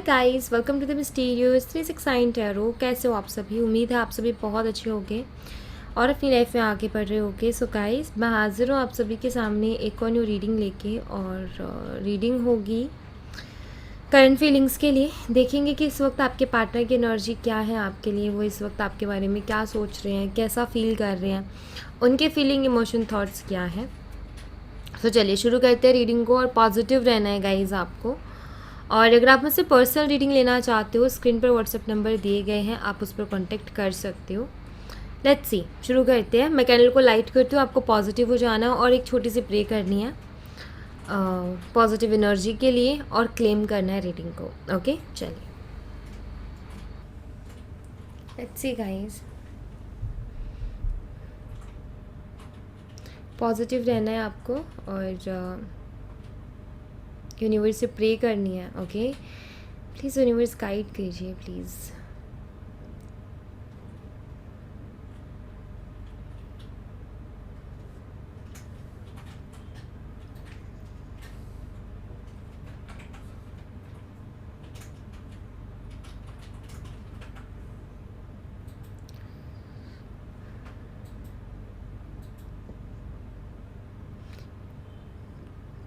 Guys, welcome to the mysterious 369 tarot. कैसे हो आप सभी? उम्मीद है आप सभी बहुत अच्छे होंगे और अपनी लाइफ में आगे बढ़ रहे होंगे। सो गाइस, मैं हाजिर हूँ आप सभी के सामने एक और न्यू रीडिंग लेके। और रीडिंग होगी करंट फीलिंग्स के लिए। देखेंगे कि इस वक्त आपके पार्टनर की एनर्जी क्या है आपके लिए, वो इस वक्त आपके बारे में क्या सोच रहे हैं, कैसा फील कर रहे हैं, उनके फीलिंग, इमोशन, थॉट्स क्या है। तो चलिए शुरू करते हैं रीडिंग को। और पॉजिटिव रहना है गाइज आपको। और अगर आप मुझसे पर्सनल रीडिंग लेना चाहते हो, स्क्रीन पर व्हाट्सएप नंबर दिए गए हैं, आप उस पर कॉन्टैक्ट कर सकते हो। लेट्स सी, शुरू करते हैं। मैं कैंडल को लाइट करती हूँ, आपको पॉजिटिव हो जाना है और एक छोटी सी प्रे करनी है पॉजिटिव एनर्जी के लिए और क्लेम करना है रीडिंग को। ओके, चलिए लेट्स सी गाइज। पॉजिटिव रहना है आपको और यूनिवर्स से प्रे करनी है। ओके, प्लीज़ यूनिवर्स गाइड कीजिए प्लीज़।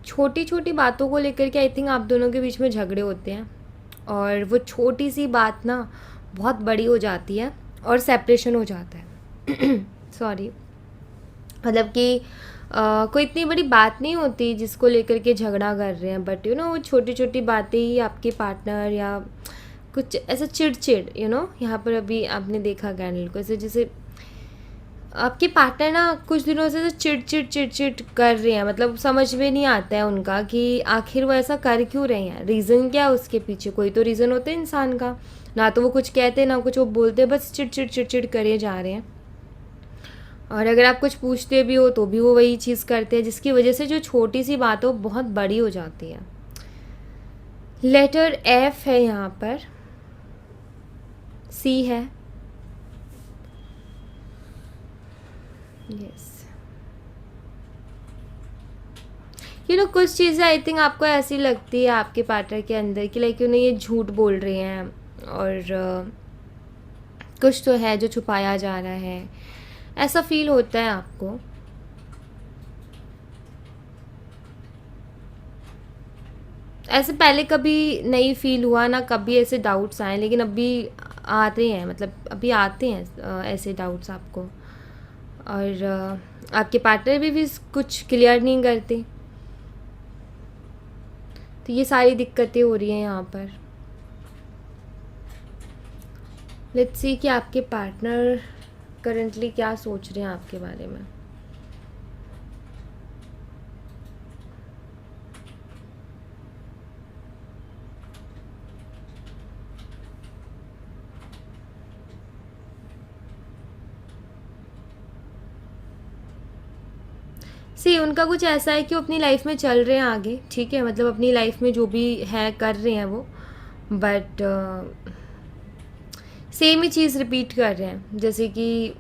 छोटी छोटी बातों को लेकर के आई थिंक आप दोनों के बीच में झगड़े होते हैं और वो छोटी सी बात ना बहुत बड़ी हो जाती है और सेपरेशन हो जाता है। सॉरी, मतलब कि कोई इतनी बड़ी बात नहीं होती जिसको लेकर के झगड़ा कर रहे हैं, बट वो छोटी छोटी बातें ही आपके पार्टनर या कुछ ऐसा चिड़चिड़ यहाँ पर अभी आपने देखा कैंडल को, ऐसे जैसे आपके पार्टनर ना कुछ दिनों से चिड़चिड़ कर रहे हैं। मतलब समझ में नहीं आता है उनका कि आखिर वो ऐसा कर क्यों रहे हैं, रीज़न क्या है उसके पीछे। कोई तो रीज़न होता है इंसान का, ना तो वो कुछ कहते ना कुछ वो बोलते, बस चिड़चिड़ करे जा रहे हैं। और अगर आप कुछ पूछते भी हो तो भी वो वही चीज़ करते हैं, जिसकी वजह से जो छोटी सी बात हो बहुत बड़ी हो जाती है। लेटर एफ है यहाँ पर, सी है, यस। कुछ चीज़ें आई थिंक आपको ऐसी लगती है आपके पार्टनर के अंदर कि लाइक ये झूठ बोल रहे हैं और कुछ तो है जो छुपाया जा रहा है, ऐसा फील होता है आपको। ऐसे पहले कभी नहीं फील हुआ ना, कभी ऐसे डाउट्स आए, लेकिन अभी आते हैं, मतलब अभी आते हैं ऐसे डाउट्स आपको। और आपके पार्टनर भी कुछ क्लियर नहीं करते, तो ये सारी दिक्कतें हो रही हैं यहाँ पर। लेट्स सी कि आपके पार्टनर करंटली क्या सोच रहे हैं आपके बारे में। सी, उनका कुछ ऐसा है कि वो अपनी लाइफ में चल रहे हैं आगे, ठीक है, मतलब अपनी लाइफ में जो भी है कर रहे हैं वो, but same he cheese repeat कर रहे हैं। जैसे कि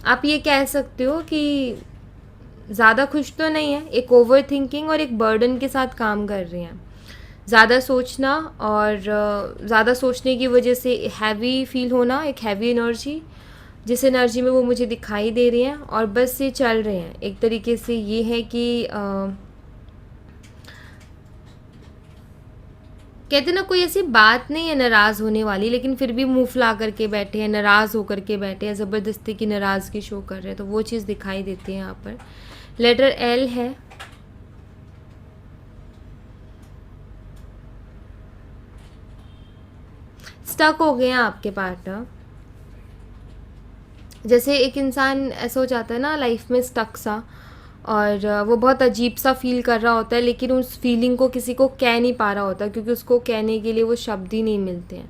आप ये कह सकते हो कि ज़्यादा खुश तो नहीं है, एक ओवर थिंकिंग और एक बर्डन के साथ काम कर रहे हैं। ज़्यादा सोचना और ज़्यादा सोचने की वजह से हैवी फील होना, एक हैवी एनर्जी, जिस एनर्जी में वो मुझे दिखाई दे रही हैं और बस ये चल रहे हैं। एक तरीके से ये है कि कहते ना, कोई ऐसी बात नहीं है नाराज़ होने वाली, लेकिन फिर भी मुंह फुला करके बैठे हैं, नाराज़ होकर के बैठे हैं, ज़बरदस्ती की नाराज़गी शो कर रहे हैं, तो वो चीज़ दिखाई देती है यहाँ पर। लेटर एल है, स्टक हो गए हैं आपके पार्टनर। जैसे एक इंसान ऐसा हो जाता है ना लाइफ में स्टक सा, और वो बहुत अजीब सा फील कर रहा होता है, लेकिन उस फीलिंग को किसी को कह नहीं पा रहा होता, क्योंकि उसको कहने के लिए वो शब्द ही नहीं मिलते हैं।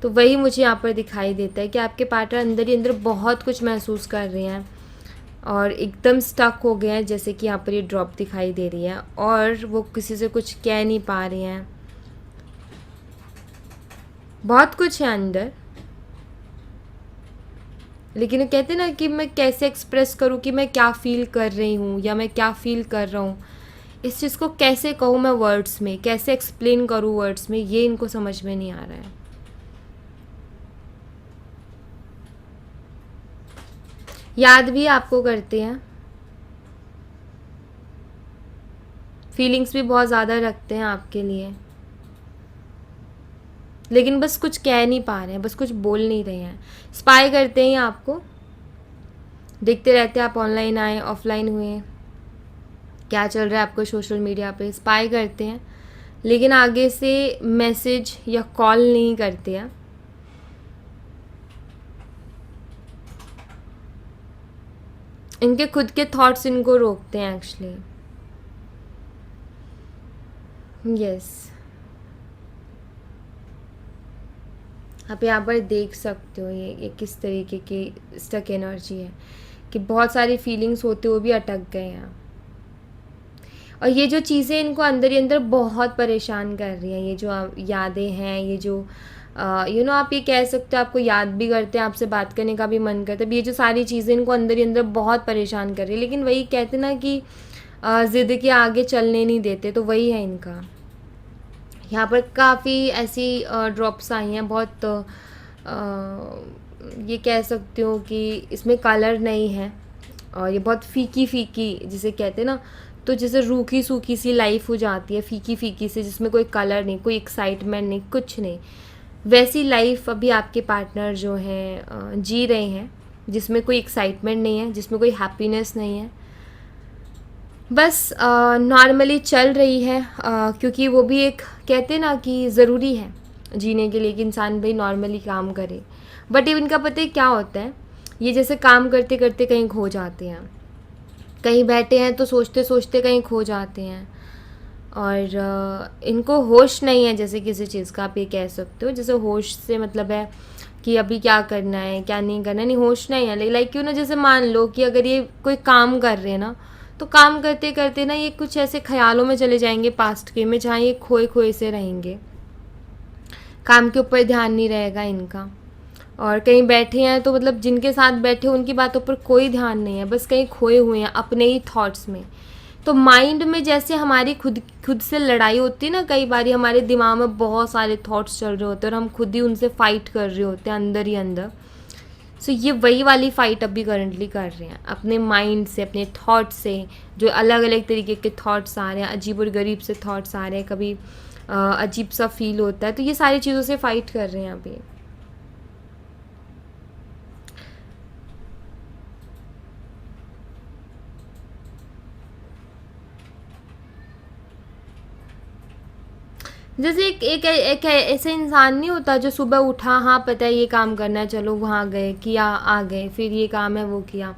तो वही मुझे यहाँ पर दिखाई देता है कि आपके पार्टनर अंदर ही अंदर बहुत कुछ महसूस कर रहे हैं और एकदम स्टक हो गए हैं, जैसे कि यहाँ पर ये ड्रॉप दिखाई दे रही है, और वो किसी से कुछ कह नहीं पा रहे हैं। बहुत कुछ है अंदर, लेकिन वो कहते हैं ना कि मैं कैसे एक्सप्रेस करूँ कि मैं क्या फ़ील कर रही हूँ या मैं क्या फ़ील कर रहा हूँ, इस चीज़ को कैसे कहूँ मैं वर्ड्स में, कैसे एक्सप्लेन करूँ वर्ड्स में, ये इनको समझ में नहीं आ रहा है। याद भी आपको करते हैं, फीलिंग्स भी बहुत ज़्यादा रखते हैं आपके लिए, लेकिन बस कुछ कह नहीं पा रहे हैं, बस कुछ बोल नहीं रहे हैं। स्पाई करते हैं आपको, देखते रहते हैं आप ऑनलाइन आए ऑफलाइन हुए, क्या चल रहा है आपको सोशल मीडिया पे, स्पाई करते हैं, लेकिन आगे से मैसेज या कॉल नहीं करते हैं। इनके खुद के थॉट्स इनको रोकते हैं एक्चुअली। यस, आप यहाँ पर देख सकते हो ये किस तरीके की स्टक एनर्जी है, कि बहुत सारी फीलिंग्स होते हुए भी अटक गए हैं। और ये जो चीज़ें इनको अंदर ही अंदर बहुत परेशान कर रही हैं, ये जो यादें हैं, ये जो आप ये कह सकते हो, आपको याद भी करते हैं, आपसे बात करने का भी मन करता है, ये जो सारी चीज़ें इनको अंदर ही अंदर बहुत परेशान कर रही है। लेकिन वही कहते ना कि ज़िद के आगे चलने नहीं देते, तो वही है इनका। यहाँ पर काफ़ी ऐसी ड्रॉप्स आई हैं, बहुत ये कह सकती हूँ कि इसमें कलर नहीं है, और ये बहुत फीकी फीकी जिसे कहते हैं ना, तो जैसे रूखी सूखी सी लाइफ हो जाती है, फीकी फीकी से, जिसमें कोई कलर नहीं, कोई एक्साइटमेंट नहीं, कुछ नहीं, वैसी लाइफ अभी आपके पार्टनर जो हैं जी रहे हैं, जिसमें कोई एक्साइटमेंट नहीं है, जिसमें कोई हैप्पीनेस नहीं है, बस नॉर्मली चल रही है, क्योंकि वो भी एक कहते हैं ना कि ज़रूरी है जीने के लिए कि इंसान भाई नॉर्मली काम करे। बट इनका पता है क्या होता है, ये जैसे काम करते करते कहीं खो जाते हैं, कहीं बैठे हैं तो सोचते सोचते कहीं खो जाते हैं, और इनको होश नहीं है जैसे किसी चीज़ का, आप ये कह सकते हो। जैसे होश से मतलब है कि अभी क्या करना है क्या नहीं करना, नहीं होश नहीं है। लाइक क्यों ना, जैसे मान लो कि अगर ये कोई काम कर रहे हैं ना, तो काम करते करते ना ये कुछ ऐसे ख्यालों में चले जाएंगे पास्ट के में, जहाँ ये खोए खोए से रहेंगे, काम के ऊपर ध्यान नहीं रहेगा इनका। और कहीं बैठे हैं तो मतलब जिनके साथ बैठे उनकी बातों पर कोई ध्यान नहीं है, बस कहीं खोए हुए हैं अपने ही थॉट्स में। तो माइंड में जैसे हमारी खुद से लड़ाई होती है ना, कई बार हमारे दिमाग में बहुत सारे थॉट्स चल रहे होते हैं और हम खुद ही उनसे फाइट कर रहे होते हैं अंदर ही अंदर। सो ये वही वाली फ़ाइट अभी करंटली कर रहे हैं अपने माइंड से, अपने थॉट्स से, जो अलग अलग तरीके के थॉट्स आ रहे हैं, अजीब और गरीब से थॉट्स आ रहे हैं, कभी अजीब सा फील होता है, तो ये सारी चीज़ों से फ़ाइट कर रहे हैं अभी। जैसे एक ऐसा इंसान नहीं होता जो सुबह उठा, हाँ पता है ये काम करना है, चलो वहाँ गए किया आ गए, फिर ये काम है वो किया,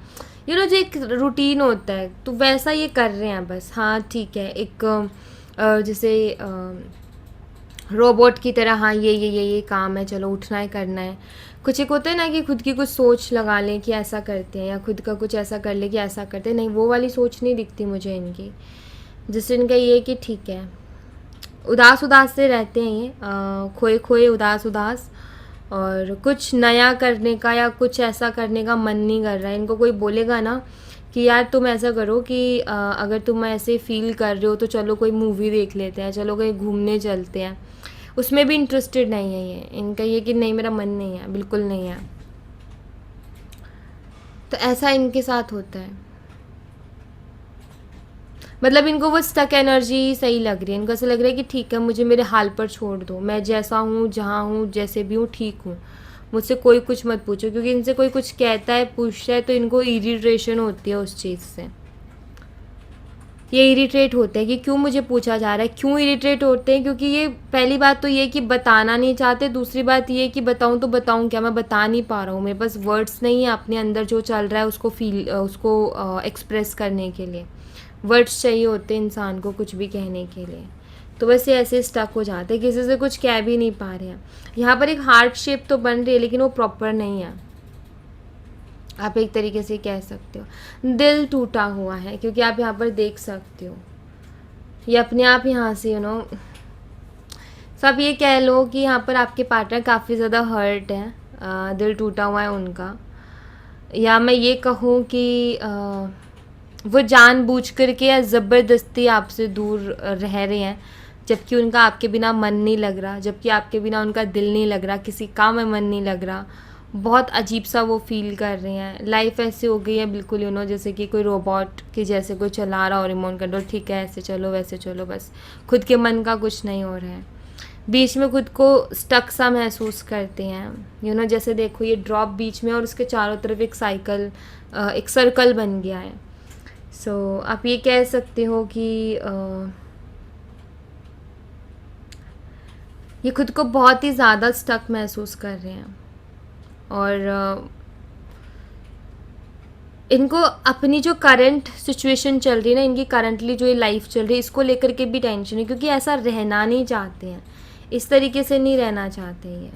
जो एक रूटीन होता है, तो वैसा ये कर रहे हैं बस। हाँ ठीक है, एक जैसे रोबोट की तरह, हाँ ये काम है, चलो उठना है करना है। कुछ एक होता है ना कि खुद की कुछ सोच लगा लें कि ऐसा करते हैं, या खुद का कुछ ऐसा कर ले कि ऐसा करते हैं, नहीं वो वाली सोच नहीं दिखती मुझे इनकी। जिससे इनका ये कि ठीक है, उदास उदास से रहते हैं ये, खोए खोए उदास उदास, और कुछ नया करने का या कुछ ऐसा करने का मन नहीं कर रहा है इनको। कोई बोलेगा ना कि यार तुम ऐसा करो कि अगर तुम ऐसे फील कर रहे हो तो चलो कोई मूवी देख लेते हैं, चलो कहीं घूमने चलते हैं, उसमें भी इंटरेस्टेड नहीं है ये। इनका ये कि नहीं मेरा मन नहीं है, बिल्कुल नहीं है। तो ऐसा इनके साथ होता है, मतलब इनको वो स्टक एनर्जी सही लग रही है। इनको ऐसा लग रहा है कि ठीक है, मुझे मेरे हाल पर छोड़ दो, मैं जैसा हूँ जहाँ हूँ जैसे भी हूँ ठीक हूँ, मुझसे कोई कुछ मत पूछो। क्योंकि इनसे कोई कुछ कहता है पूछता है तो इनको इरिटेशन होती है उस चीज़ से, ये इरिटेट होते हैं कि क्यों मुझे पूछा जा रहा है। क्यों इरिटेट होते हैं? क्योंकि ये पहली बात तो ये कि बताना नहीं चाहते, दूसरी बात ये कि बताऊँ तो बताऊँ क्या, मैं बता नहीं पा रहा हूँ, मेरे पास वर्ड्स नहीं है अपने अंदर जो चल रहा है उसको एक्सप्रेस करने के लिए। वर्ड्स चाहिए होते हैं इंसान को कुछ भी कहने के लिए, तो बस ये ऐसे स्टक हो जाते हैं, किसी से कुछ कह भी नहीं पा रहे हैं। यहाँ पर एक हार्ट शेप तो बन रही है लेकिन वो प्रॉपर नहीं है, आप एक तरीके से कह सकते हो दिल टूटा हुआ है। क्योंकि आप यहाँ पर देख सकते हो ये अपने आप यहाँ से सब ये कह लो कि यहाँ पर आपके पार्टनर काफ़ी ज़्यादा हर्ट है, दिल टूटा हुआ है उनका। या मैं ये कहूँ कि वो जानबूझ करके या ज़बरदस्ती आपसे दूर रह रहे हैं, जबकि उनका आपके बिना मन नहीं लग रहा, जबकि आपके बिना उनका दिल नहीं लग रहा, किसी काम में मन नहीं लग रहा। बहुत अजीब सा वो फ़ील कर रहे हैं। लाइफ ऐसे हो गई है बिल्कुल जैसे कि कोई रोबोट के जैसे कोई चला रहा हो रिमोट कंट्रोल, ठीक है ऐसे चलो वैसे चलो, बस खुद के मन का कुछ नहीं हो रहा है। बीच में खुद को स्टक सा महसूस करते हैं जैसे देखो ये ड्रॉप बीच में और उसके चारों तरफ एक साइकिल, एक सर्कल बन गया है। सो आप ये कह सकते हो कि ये खुद को बहुत ही ज़्यादा स्टक महसूस कर रहे हैं और इनको अपनी जो करंट सिचुएशन चल रही है ना, इनकी करंटली जो ये लाइफ चल रही है, इसको लेकर के भी टेंशन है, क्योंकि ऐसा रहना नहीं चाहते हैं, इस तरीके से नहीं रहना चाहते ये।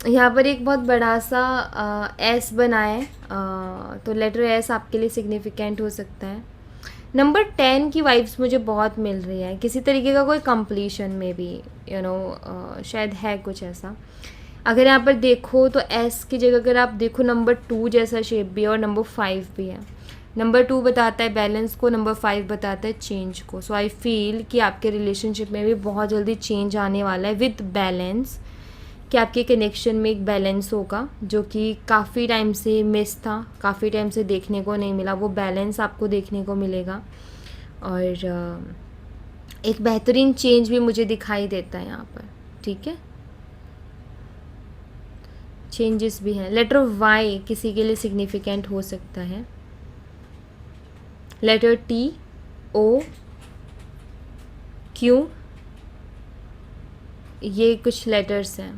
यहाँ पर एक बहुत बड़ा सा एस बना है, तो लेटर एस आपके लिए सिग्निफिकेंट हो सकता है। नंबर 10 की वाइब्स मुझे बहुत मिल रही है, किसी तरीके का कोई कंप्लीशन में भी शायद है कुछ ऐसा। अगर यहाँ पर देखो तो एस की जगह अगर आप देखो नंबर 2 जैसा शेप भी है और नंबर 5 भी है। नंबर 2 बताता है बैलेंस को, नंबर 5 बताता है चेंज को। सो आई फील कि आपके रिलेशनशिप में भी बहुत जल्दी चेंज आने वाला है विद बैलेंस, कि आपके कनेक्शन में एक बैलेंस होगा जो कि काफ़ी टाइम से मिस था, काफ़ी टाइम से देखने को नहीं मिला, वो बैलेंस आपको देखने को मिलेगा। और एक बेहतरीन चेंज भी मुझे दिखाई देता है यहाँ पर, ठीक है, चेंजेस भी हैं। लेटर वाई किसी के लिए सिग्निफिकेंट हो सकता है, लेटर टी, ओ, क्यू, ये कुछ लेटर्स हैं।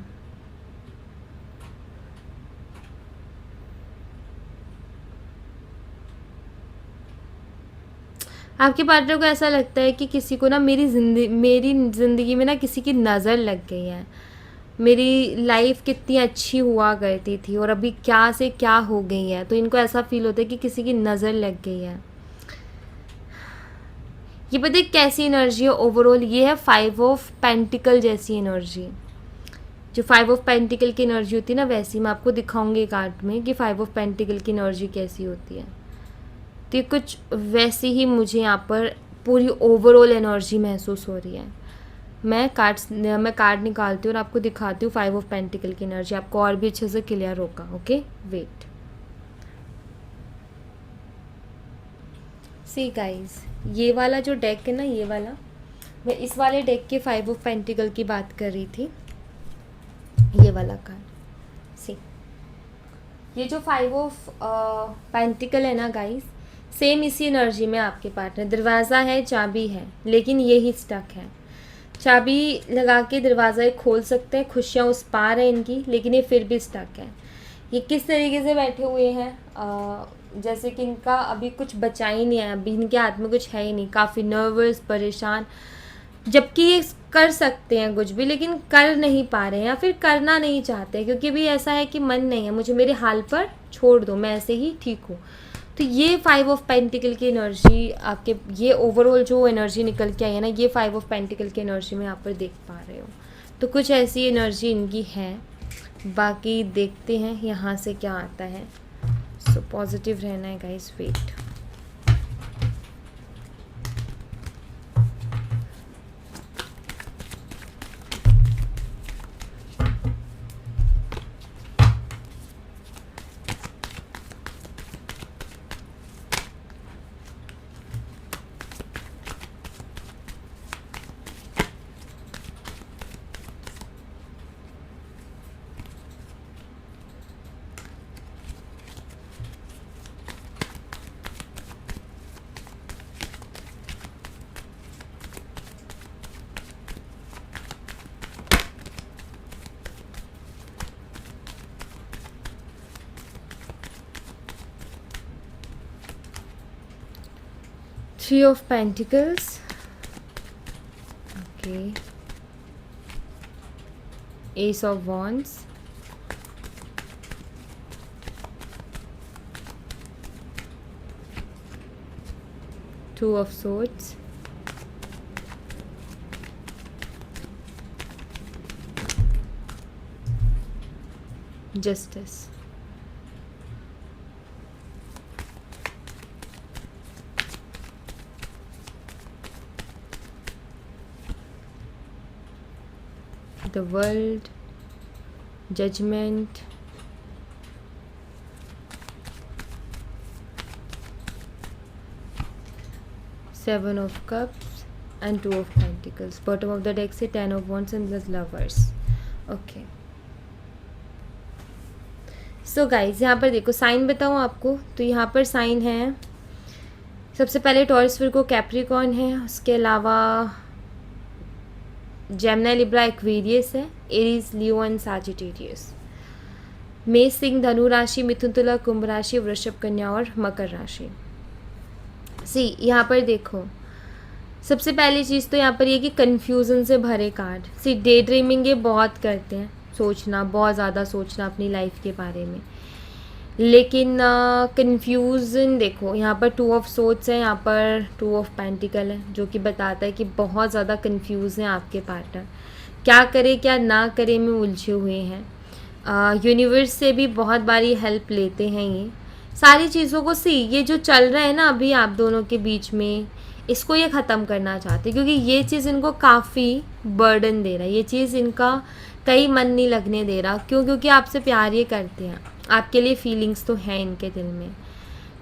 आपके पार्टनर को ऐसा लगता है कि किसी को ना मेरी ज़िंदगी में ना किसी की नज़र लग गई है, मेरी लाइफ कितनी अच्छी हुआ करती थी और अभी क्या से क्या हो गई है, तो इनको ऐसा फील होता है कि किसी की नज़र लग गई है। ये पता है कैसी एनर्जी है ओवरऑल, ये है 5 ऑफ पेंटिकल जैसी एनर्जी। जो 5 ऑफ पेंटिकल की एनर्जी होती है ना, वैसी मैं आपको दिखाऊंगी कार्ड में कि 5 ऑफ पेंटिकल की एनर्जी कैसी होती है। तो ये कुछ वैसी ही मुझे यहाँ पर पूरी ओवरऑल एनर्जी महसूस हो रही है। मैं कार्ड निकालती हूँ और आपको दिखाती हूँ 5 ऑफ पेंटिकल की एनर्जी, आपको और भी अच्छे से क्लियर होगा। ओके वेट, सी गाइस, ये वाला जो डेक है ना, ये वाला, मैं इस वाले डेक के 5 ऑफ पेंटिकल की बात कर रही थी। ये वाला कार्ड सी, ये जो 5 ऑफ पेंटिकल है ना गाइस, सेम इसी एनर्जी में आपके पार्टनर, दरवाज़ा है, चाबी है, लेकिन ये ही स्टक है। चाबी लगा के दरवाज़ा ये खोल सकते हैं, खुशियाँ उस पार है इनकी, लेकिन ये फिर भी स्टक है। ये किस तरीके से बैठे हुए हैं, जैसे कि इनका अभी कुछ बचा ही नहीं है, अभी इनके हाथ में कुछ है ही नहीं, काफ़ी नर्वस, परेशान, जबकि ये कर सकते हैं कुछ भी, लेकिन कर नहीं पा रहे हैं या फिर करना नहीं चाहते, क्योंकि अभी ऐसा है कि मन नहीं है, मुझे मेरे हाल पर छोड़ दो, मैं ऐसे ही ठीक हूँ। तो ये 5 ऑफ पेंटिकल की एनर्जी आपके, ये ओवरऑल जो एनर्जी निकल के आई है ना, ये 5 ऑफ पेंटिकल की एनर्जी में यहाँ पर देख पा रहे हो। तो कुछ ऐसी एनर्जी इनकी है, बाकी देखते हैं यहाँ से क्या आता है। सो पॉजिटिव रहना है guys, wait. Three of Pentacles, okay, Ace of Wands, Two of Swords, Justice। The world, judgement, seven of cups and two of pentacles. Bottom of the deck से 10 of wands and the lovers. Okay, so guys यहाँ पर देखो sign बताऊँ आपको, तो यहाँ पर sign है सबसे पहले टॉरस, विर्गो, कैप्रिकॉर्न है. उसके अलावा जेमिनी, लिब्रा, एक्वेरियस है. Aries, Leo and Sagittarius. मेष, सिंह, धनु राशि, मिथुन, तुला, कुंभ राशि, वृषभ, कन्या और मकर राशि. सी यहाँ पर देखो सबसे पहली चीज़ तो यहाँ पर ये कि कन्फ्यूज़न से भरे कार्ड. सी डे ड्रीमिंग ये बहुत करते हैं, सोचना, बहुत ज़्यादा सोचना अपनी लाइफ के बारे में. लेकिन कन्फ्यूज़न देखो यहाँ पर 2 ऑफ सोर्ड्स है, यहाँ पर 2 ऑफ पेंटिकल है, जो कि बताता है कि बहुत ज़्यादा कन्फ्यूज़ हैं आपके पार्टनर. क्या करे क्या ना करे में उलझे हुए हैं. यूनिवर्स से भी बहुत बारी हेल्प लेते हैं ये सारी चीज़ों को. सी ये जो चल रहा है ना अभी आप दोनों के बीच में, इसको ये ख़त्म करना चाहते हैं, क्योंकि ये चीज़ इनको काफ़ी बर्डन दे रहा है. ये चीज़ इनका कहीं मन नहीं लगने दे रहा. क्यों? क्योंकि आपसे प्यार ये करते हैं, आपके लिए फीलिंग्स तो हैं इनके दिल में.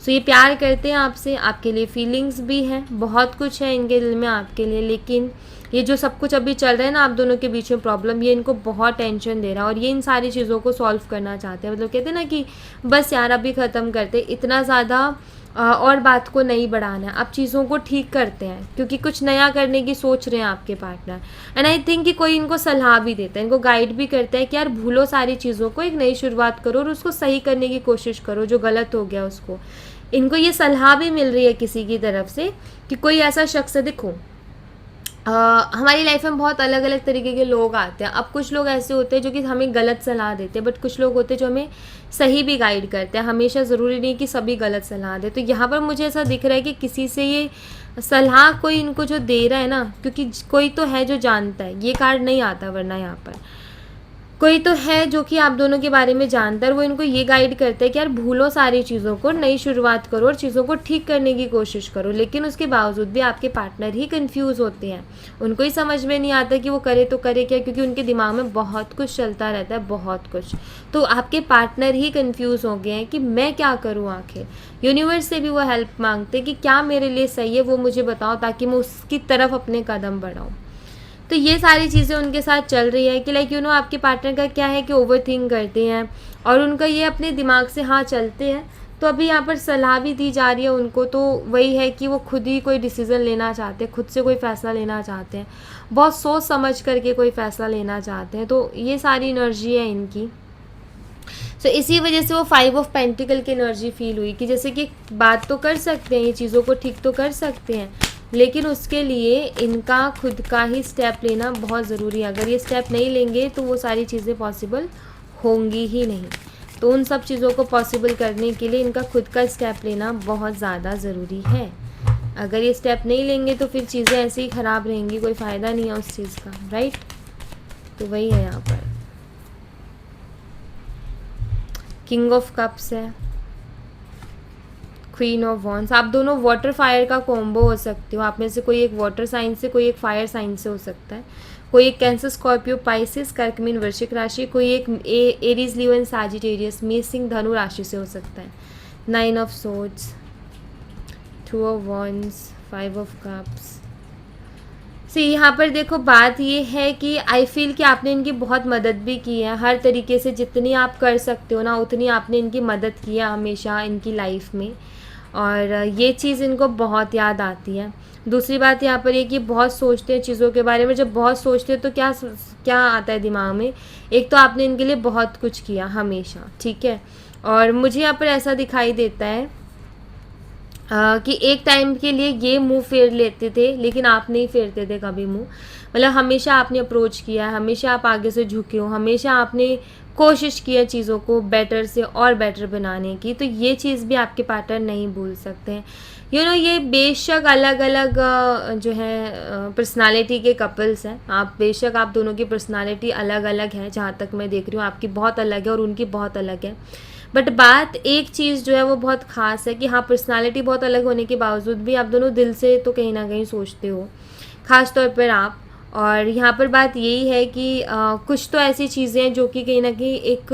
सो ये प्यार करते हैं आपसे, आपके लिए फीलिंग्स भी हैं, बहुत कुछ है इनके दिल में आपके लिए. लेकिन ये जो सब कुछ अभी चल रहा है ना आप दोनों के बीच में प्रॉब्लम, ये इनको बहुत टेंशन दे रहा है और ये इन सारी चीज़ों को सॉल्व करना चाहते हैं. मतलब कहते हैं ना कि बस यार अभी ख़त्म करते, इतना ज़्यादा और बात को नहीं बढ़ाना है. आप चीज़ों को ठीक करते हैं क्योंकि कुछ नया करने की सोच रहे हैं आपके पार्टनर. एंड आई थिंक कि कोई इनको सलाह भी देता है, इनको गाइड भी करता है कि यार भूलो सारी चीज़ों को, एक नई शुरुआत करो और उसको सही करने की कोशिश करो जो गलत हो गया उसको. इनको ये सलाह भी मिल रही है किसी की तरफ से कि कोई ऐसा शख्स है. देखो हमारी लाइफ में बहुत अलग अलग तरीके के लोग आते हैं. अब कुछ लोग ऐसे होते हैं जो कि हमें गलत सलाह देते हैं, बट कुछ लोग होते हैं जो हमें सही भी गाइड करते हैं. हमेशा ज़रूरी नहीं कि सभी गलत सलाह दें. तो यहाँ पर मुझे ऐसा दिख रहा है कि किसी से ये सलाह कोई इनको जो दे रहा है ना, क्योंकि कोई तो है जो जानता है, ये कार्ड नहीं आता वरना यहाँ पर कोई तो है जो कि आप दोनों के बारे में जानता है और वो इनको ये गाइड करता है कि यार भूलो सारी चीज़ों को, नई शुरुआत करो और चीज़ों को ठीक करने की कोशिश करो. लेकिन उसके बावजूद भी आपके पार्टनर ही कंफ्यूज होते हैं, उनको ही समझ में नहीं आता कि वो करे तो करे क्या, क्योंकि उनके दिमाग में बहुत कुछ चलता रहता है, बहुत कुछ. तो आपके पार्टनर ही कंफ्यूज हो गए हैं कि मैं क्या करूँ. आखिर यूनिवर्स से भी वो हेल्प मांगते हैं कि क्या मेरे लिए सही है वो मुझे बताओ, ताकि मैं उसकी तरफ अपने कदम बढ़ाऊँ. तो ये सारी चीज़ें उनके साथ चल रही है कि लाइक आपके पार्टनर का क्या है कि ओवर थिंक करते हैं और उनका ये अपने दिमाग से हाँ चलते हैं. तो अभी यहाँ पर सलाह भी दी जा रही है उनको, तो वही है कि वो खुद ही कोई डिसीज़न लेना चाहते हैं, खुद से कोई फ़ैसला लेना चाहते हैं, बहुत सोच समझ करके कोई फ़ैसला लेना चाहते हैं. तो ये सारी एनर्जी है इनकी. सो इसी वजह से वो 5 ऑफ पेंटिकल की एनर्जी फील हुई कि जैसे कि बात तो कर सकते हैं, ये चीज़ों को ठीक तो कर सकते हैं, लेकिन उसके लिए इनका खुद का ही स्टेप लेना बहुत ज़रूरी है. अगर ये स्टेप नहीं लेंगे तो वो सारी चीज़ें पॉसिबल होंगी ही नहीं. तो उन सब चीज़ों को पॉसिबल करने के लिए इनका खुद का स्टेप लेना बहुत ज़्यादा ज़रूरी है. अगर ये स्टेप नहीं लेंगे तो फिर चीज़ें ऐसे ही ख़राब रहेंगी, कोई फ़ायदा नहीं है उस चीज़ का, राइट. तो वही है यहाँ पर. किंग ऑफ कप्स है, क्वीन ऑफ वॉन्ड्स. आप दोनों वाटर फायर का कॉम्बो हो सकते हो. आप में से कोई एक वाटर साइन से, कोई एक फायर साइन से हो सकता है. कोई एक कैंसर, स्कॉर्पियो, पाइसिस, कर्क, मीन, वृश्चिक राशि. कोई एक एरीज, लियो एंड सैजिटेरियस, मेष, सिंह, धनु राशि से हो सकता है. 9 of swords, 2 of wands, 5 of cups. See यहाँ पर देखो बात ये है कि आई फील कि आपने इनकी बहुत मदद भी की है हर तरीके से. जितनी आप कर सकते हो ना उतनी आपने इनकी मदद की है हमेशा इनकी लाइफ में, और ये चीज़ इनको बहुत याद आती है. दूसरी बात यहाँ पर ये कि बहुत सोचते हैं चीज़ों के बारे में. जब बहुत सोचते हैं तो क्या क्या आता है दिमाग में, एक तो आपने इनके लिए बहुत कुछ किया हमेशा, ठीक है. और मुझे यहाँ पर ऐसा दिखाई देता है कि एक टाइम के लिए ये मुंह फेर लेते थे, लेकिन आप नहीं फेरते थे कभी मुंह. मतलब हमेशा आपने अप्रोच किया है, हमेशा आप आगे से झुके हो, हमेशा आपने कोशिश की है चीज़ों को बेटर से और बेटर बनाने की. तो ये चीज़ भी आपके पार्टनर नहीं भूल सकते हैं. ये बेशक अलग अलग जो है पर्सनालिटी के कपल्स हैं. आप बेशक आप दोनों की पर्सनालिटी अलग अलग है, जहाँ तक मैं देख रही हूँ आपकी बहुत अलग है और उनकी बहुत अलग है. बट बात एक चीज़ जो है वो बहुत ख़ास है कि हाँ पर्सनालिटी बहुत अलग होने के बावजूद भी आप दोनों दिल से तो कहीं ना कहीं सोचते हो, ख़ास तौर पर आप. और यहाँ पर बात यही है कि कुछ तो ऐसी चीज़ें हैं जो कि कहीं ना कहीं एक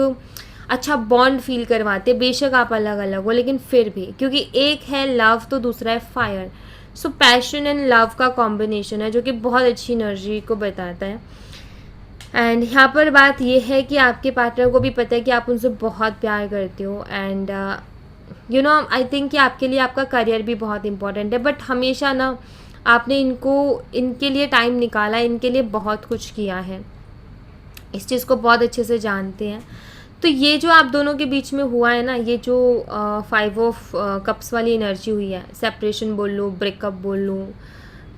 अच्छा बॉन्ड फील करवाते हैं, बेशक आप अलग अलग हो लेकिन फिर भी, क्योंकि एक है लव तो दूसरा है fire. So passion and love का कॉम्बिनेशन है जो कि बहुत अच्छी एनर्जी को बताता है। एंड यहाँ पर बात यह है कि आपके पार्टनर को भी पता है कि आप उनसे बहुत प्यार करते हो, and you know I think कि आपके लिए आपका करियर भी बहुत इंपॉर्टेंट है, बट हमेशा ना आपने इनके लिए टाइम निकाला, इनके लिए बहुत कुछ किया है, इस चीज़ को बहुत अच्छे से जानते हैं। तो ये जो आप दोनों के बीच में हुआ है ना, ये जो 5 ऑफ कप्स वाली एनर्जी हुई है, सेपरेशन बोल लूँ, ब्रेकअप बोल लूँ,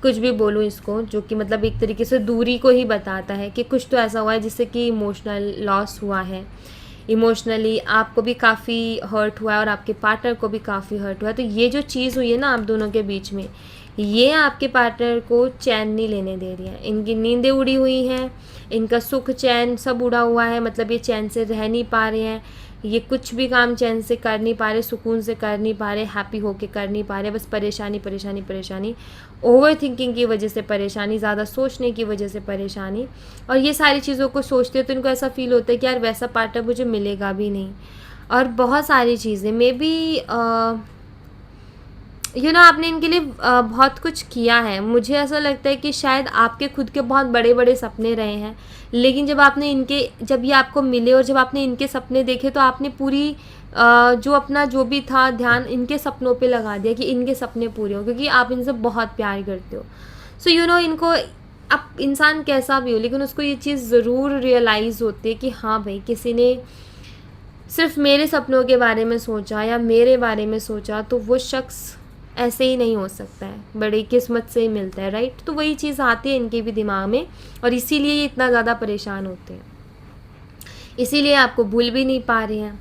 कुछ भी बोलूँ इसको, जो कि मतलब एक तरीके से दूरी को ही बताता है कि कुछ तो ऐसा हुआ है जिससे कि इमोशनल लॉस हुआ है, इमोशनली आपको भी काफ़ी हर्ट हुआ है और आपके पार्टनर को भी काफ़ी हर्ट हुआ है। तो ये जो चीज़ हुई है ना आप दोनों के बीच में, ये आपके पार्टनर को चैन नहीं लेने दे रही है, इनकी नींदें उड़ी हुई हैं, इनका सुख चैन सब उड़ा हुआ है, मतलब ये चैन से रह नहीं पा रहे हैं, ये कुछ भी काम चैन से कर नहीं पा रहे, सुकून से कर नहीं पा रहे, हैप्पी होके कर नहीं पा रहे, बस परेशानी परेशानी परेशानी, ओवर थिंकिंग की वजह से परेशानी, ज़्यादा सोचने की वजह से परेशानी। और ये सारी चीज़ों को सोचते तो इनको ऐसा फील होता है कि यार वैसा पार्टनर मुझे मिलेगा भी नहीं, और बहुत सारी चीज़ें मे बी यू नो आपने इनके लिए बहुत कुछ किया है। मुझे ऐसा लगता है कि शायद आपके खुद के बहुत बड़े बड़े सपने रहे हैं, लेकिन जब ये आपको मिले और जब आपने इनके सपने देखे तो आपने पूरी जो भी था ध्यान इनके सपनों पे लगा दिया कि इनके सपने पूरे हों, क्योंकि आप इनसे बहुत प्यार करते हो। सो यू नो इनको, अब इंसान कैसा भी हो लेकिन उसको ये चीज़ ज़रूर रियलाइज़ होती है कि हाँ भाई, किसी ने सिर्फ मेरे सपनों के बारे में सोचा या मेरे बारे में सोचा, तो वो शख्स ऐसे ही नहीं हो सकता है, बड़ी किस्मत से ही मिलता है, राइट। तो वही चीज़ आती है इनके भी दिमाग में, और इसीलिए ये इतना ज़्यादा परेशान होते हैं, इसीलिए आपको भूल भी नहीं पा रहे हैं,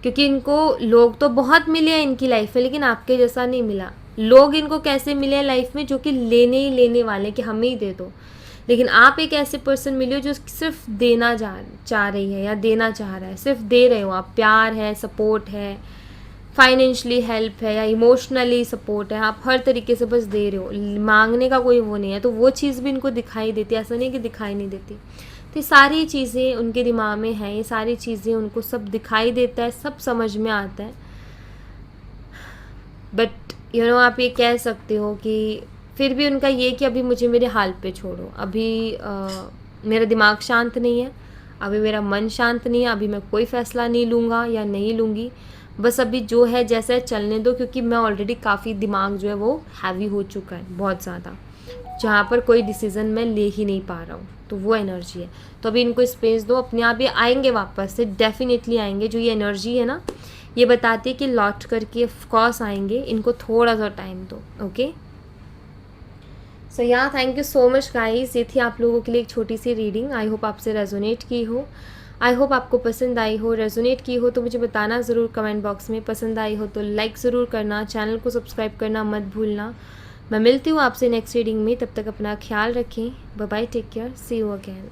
क्योंकि इनको लोग तो बहुत मिले हैं इनकी लाइफ में, लेकिन आपके जैसा नहीं मिला। लोग इनको कैसे मिले हैं लाइफ में, जो कि लेने ही लेने वाले कि हमें ही दे दो, लेकिन आप एक ऐसे पर्सन मिले हो जो सिर्फ देना चाह रही है या देना चाह रहा है, सिर्फ दे रहे हो आप, प्यार है, सपोर्ट है, फाइनेंशियली हेल्प है या इमोशनली सपोर्ट है, आप हर तरीके से बस दे रहे हो, मांगने का कोई वो नहीं है। तो वो चीज़ भी इनको दिखाई देती है, ऐसा नहीं कि दिखाई नहीं देती। तो ये सारी चीज़ें उनके दिमाग में हैं, ये सारी चीज़ें उनको सब दिखाई देता है, सब समझ में आता है, बट यू नो आप ये कह सकते हो कि फिर भी उनका ये कि अभी मुझे मेरे हाल पे छोड़ो, अभी मेरा दिमाग शांत नहीं है, अभी मेरा मन शांत नहीं है, अभी मैं कोई फ़ैसला नहीं लूँगा या नहीं लूँगी, बस अभी जो है जैसा है चलने दो, क्योंकि मैं ऑलरेडी काफ़ी दिमाग जो है वो हैवी हो चुका है बहुत ज़्यादा, जहाँ पर कोई डिसीज़न मैं ले ही नहीं पा रहा हूँ। तो वो एनर्जी है, तो अभी इनको स्पेस दो, अपने आप ये आएंगे वापस से, डेफिनेटली आएंगे। जो ये एनर्जी है ना, ये बताती है कि लौट करके ऑफकोर्स आएंगे, इनको थोड़ा सा टाइम दो। ओके, सो या thank you so much guys, ये थी आप लोगों के लिए एक छोटी सी रीडिंग। आई होप आपसे रेजोनेट की हो, आई होप आपको पसंद आई हो। रेजोनेट की हो तो मुझे बताना ज़रूर कमेंट बॉक्स में, पसंद आई हो तो लाइक ज़रूर करना, चैनल को सब्सक्राइब करना मत भूलना। मैं मिलती हूँ आपसे नेक्स्ट रीडिंग में, तब तक अपना ख्याल रखें, bye bye, take care, see you again.